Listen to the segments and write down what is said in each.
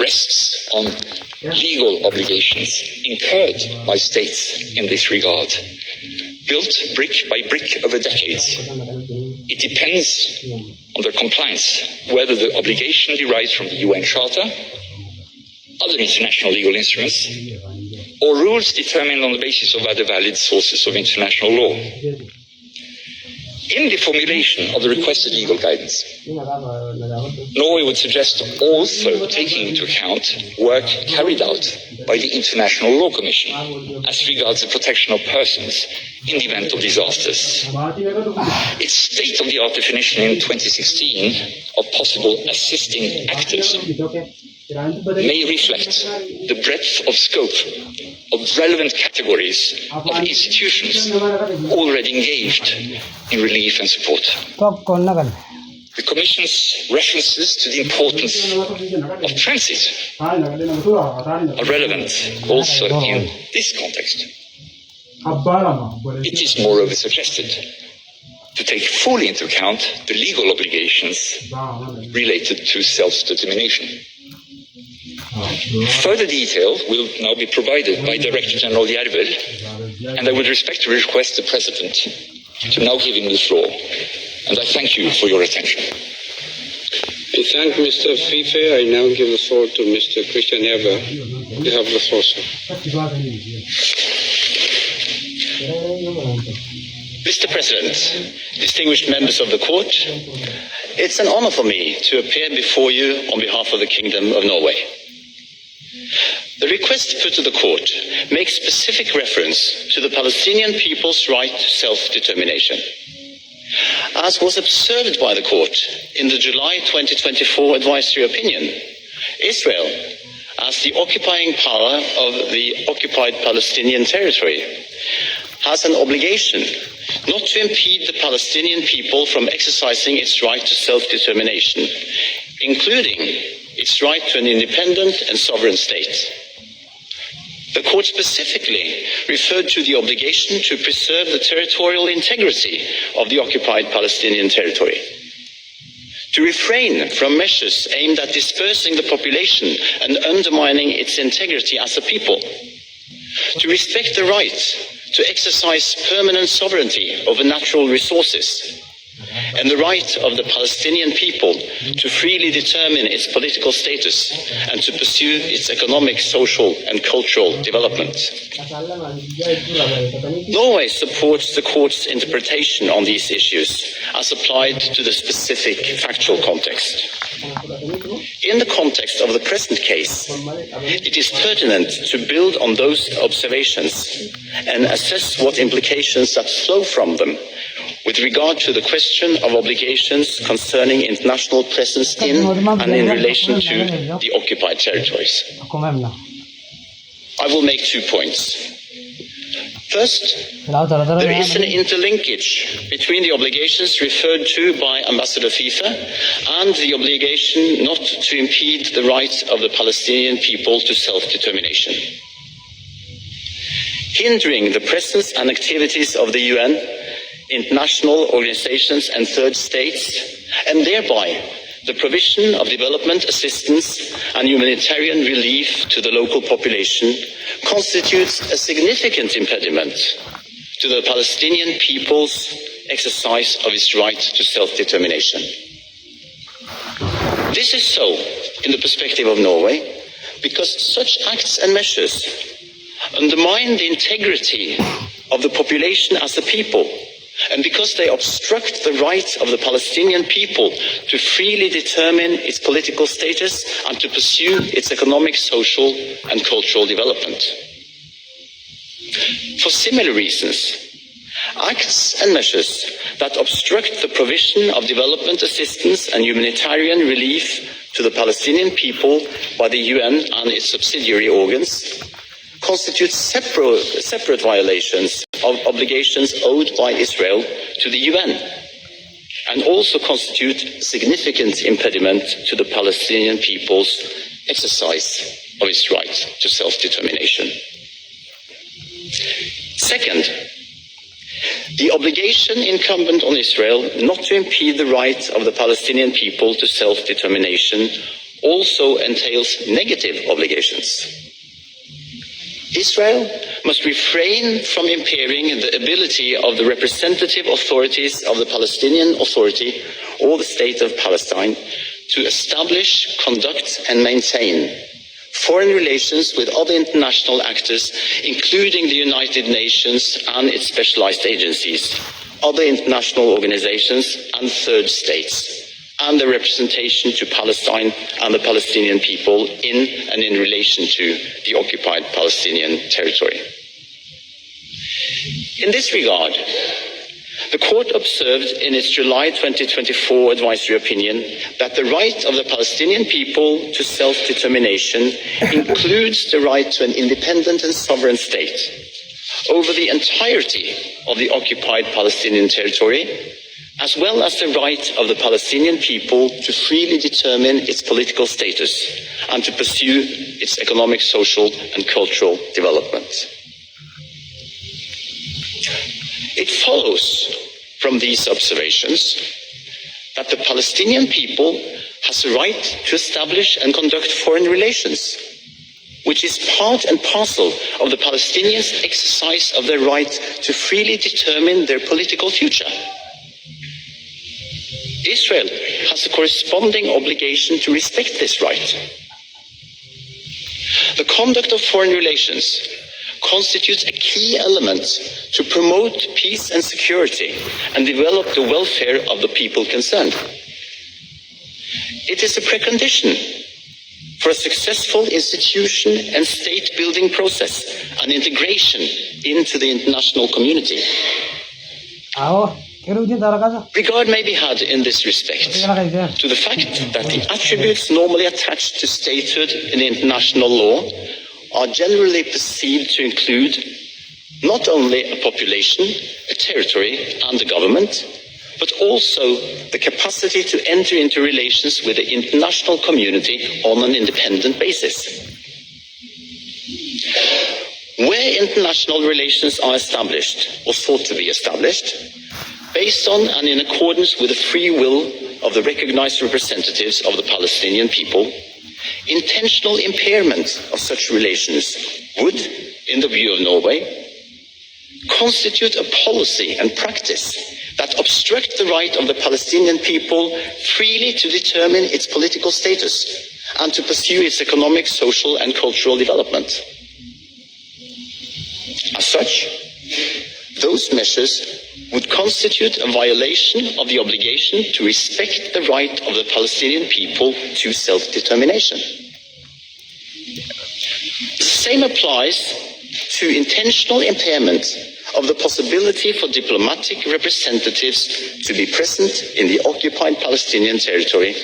rests on legal obligations incurred by states in this regard, built brick by brick over decades. It depends on their compliance, whether the obligation derives from the UN Charter, other international legal instruments, or rules determined on the basis of other valid sources of international law. In the formulation of the requested legal guidance, Norway would suggest also taking into account work carried out by the International Law Commission as regards the protection of persons in the event of disasters. Its state-of-the-art definition in 2016 of possible assisting actors may reflect the breadth of scope of relevant categories of institutions already engaged in relief and support. The Commission's references to the importance of transit are relevant also in this context. It is moreover suggested to take fully into account the legal obligations related to self-determination. Further detail will now be provided by Director General Jervel, and I would respectfully request the President to now give him the floor. And I thank you for your attention. I thank Mr. Fife. I now give the floor to Mr. Christian Jervel. You have the floor, sir. Mr. President, distinguished members of the Court, it's an honor for me to appear before you on behalf of the Kingdom of Norway. The request put to the Court makes specific reference to the Palestinian people's right to self-determination. As was observed by the Court in the July 2024 advisory opinion, Israel, as the occupying power of the occupied Palestinian territory, has an obligation not to impede the Palestinian people from exercising its right to self-determination, including its right to an independent and sovereign state. The Court specifically referred to the obligation to preserve the territorial integrity of the occupied Palestinian territory, to refrain from measures aimed at dispersing the population and undermining its integrity as a people, to respect the right to exercise permanent sovereignty over natural resources, and the right of the Palestinian people to freely determine its political status and to pursue its economic, social and cultural development. Norway supports the Court's interpretation on these issues as applied to the specific factual context. In the context of the present case, it is pertinent to build on those observations and assess what implications that flow from them with regard to the question of obligations concerning international presence in and in relation to the occupied territories. I will make 2 points. First, there is an interlinkage between the obligations referred to by Ambassador Fife and the obligation not to impede the right of the Palestinian people to self-determination. Hindering the presence and activities of the UN, international organizations and third states, and thereby the provision of development assistance and humanitarian relief to the local population constitutes a significant impediment to the Palestinian people's exercise of its right to self-determination. This is so in the perspective of Norway because such acts and measures undermine the integrity of the population as a people, and because they obstruct the right of the Palestinian people to freely determine its political status and to pursue its economic, social and cultural development. For similar reasons, acts and measures that obstruct the provision of development assistance and humanitarian relief to the Palestinian people by the UN and its subsidiary organs constitute separate violations of obligations owed by Israel to the UN, and also constitute significant impediment to the Palestinian people's exercise of its right to self-determination. Second, the obligation incumbent on Israel not to impede the right of the Palestinian people to self-determination also entails negative obligations. Israel must refrain from impairing the ability of the representative authorities of the Palestinian Authority or the State of Palestine to establish, conduct and maintain foreign relations with other international actors, including the United Nations and its specialized agencies, other international organizations and third states, and their representation to Palestine and the Palestinian people in and in relation to the occupied Palestinian territory. In this regard, the Court observed in its July 2024 advisory opinion that the right of the Palestinian people to self-determination includes the right to an independent and sovereign state over the entirety of the occupied Palestinian territory, as well as the right of the Palestinian people to freely determine its political status and to pursue its economic, social and cultural development. It follows from these observations that the Palestinian people has a right to establish and conduct foreign relations, which is part and parcel of the Palestinians' exercise of their right to freely determine their political future. Israel has a corresponding obligation to respect this right. The conduct of foreign relations constitutes a key element to promote peace and security and develop the welfare of the people concerned. It is a precondition for a successful institution and state-building process and integration into the international community. Regard may be had in this respect to the fact that the attributes normally attached to statehood in international law are generally perceived to include not only a population, a territory and a government, but also the capacity to enter into relations with the international community on an independent basis. Where international relations are established or sought to be established, based on and in accordance with the free will of the recognized representatives of the Palestinian people, intentional impairment of such relations would, in the view of Norway, constitute a policy and practice that obstruct the right of the Palestinian people freely to determine its political status and to pursue its economic, social and cultural development. As such, those measures would constitute a violation of the obligation to respect the right of the Palestinian people to self-determination. The same applies to intentional impairment of the possibility for diplomatic representatives to be present in the occupied Palestinian territory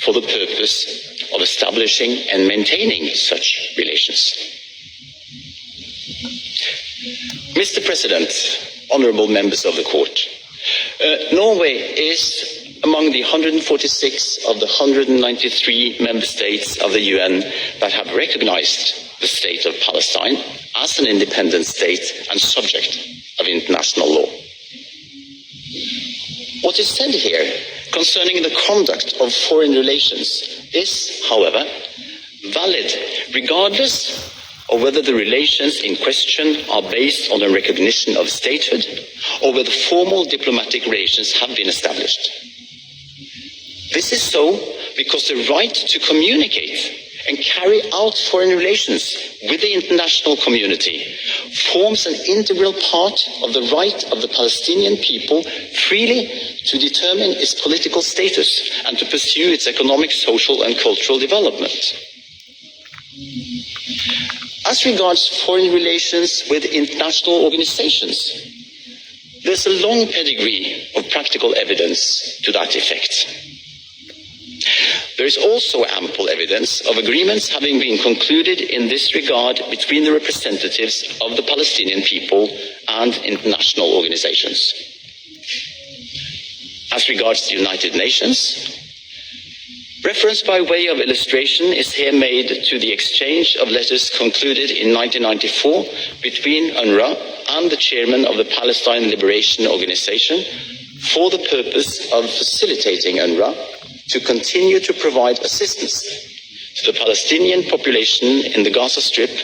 for the purpose of establishing and maintaining such relations. Mr. President, honourable members of the Court, Norway is among the 146 of the 193 member states of the UN that have recognised the state of Palestine as an independent state and subject of international law. What is said here concerning the conduct of foreign relations is, however, valid regardless of whether the relations in question are based on a recognition of statehood or whether formal diplomatic relations have been established. This is so because the right to communicate and carry out foreign relations with the international community forms an integral part of the right of the Palestinian people freely to determine its political status and to pursue its economic, social and cultural development. As regards foreign relations with international organizations, there's a long pedigree of practical evidence to that effect. There is also ample evidence of agreements having been concluded in this regard between the representatives of the Palestinian people and international organizations. As regards the United Nations, reference by way of illustration is here made to the exchange of letters concluded in 1994 between UNRWA and the chairman of the Palestine Liberation Organization for the purpose of facilitating UNRWA to continue to provide assistance to the Palestinian population in the Gaza Strip